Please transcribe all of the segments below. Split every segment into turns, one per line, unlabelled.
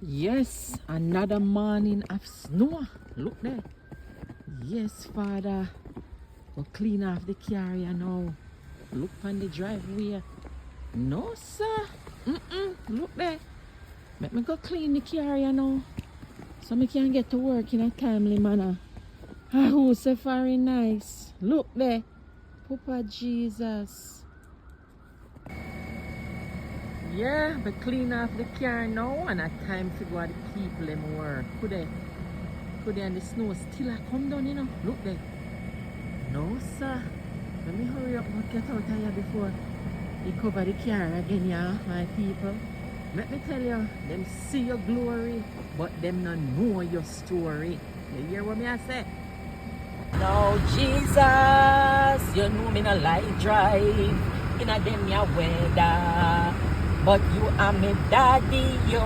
Yes, another morning of snow. Look there. Yes, Father. Go clean off the carrier now. Look on the driveway. No, sir. Look there. Let me go clean the carrier now. So me can get to work in a timely manner. Ah, who's so very nice. Look there. Papa Jesus. Yeah, but clean off the car now and a time to go to the people them work. Could they and the snow still a come down, you know? Look there. No, sir. Let me hurry up and get out of here before they cover the car again, yeah, my people. Let me tell you, them see your glory, but them not know your story. You hear what me I say? Now, Jesus, you know me no like drive in a them ya weather, but you are me daddy, yo.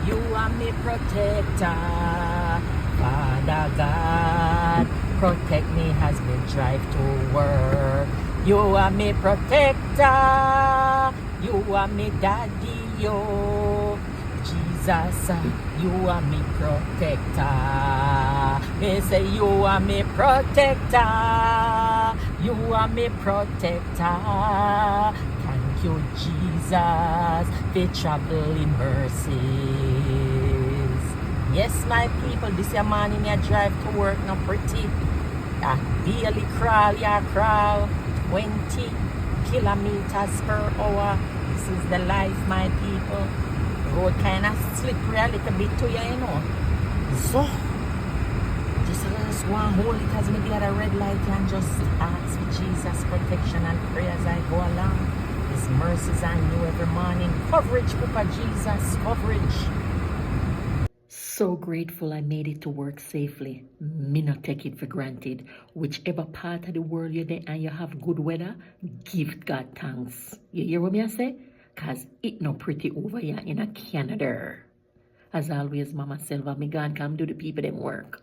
You are me protector, Father God. Protect me as me drive to work. You are me protector. You are me daddy, yo. Jesus, you are me protector. Me say you are me protector. You are me protector. Thank you, Jesus, for traveling mercies. Yes, my people, this your morning you drive to work not pretty. Daily crawl, you crawl 20 kilometers per hour. This is the life, my people. Road kind of slippery a little bit to you, you know. So, just one hold it as me at a red light and just ask for Jesus' protection and pray as I go along. His mercies are new every morning. Coverage, Papa Jesus, coverage. So grateful I made it to work safely. Me not take it for granted. Whichever part of the world you're there and you have good weather, give God thanks. You hear what me I say? Cause it not pretty over here in a Canada. As always, Mama Silva, me gone come do the people them work.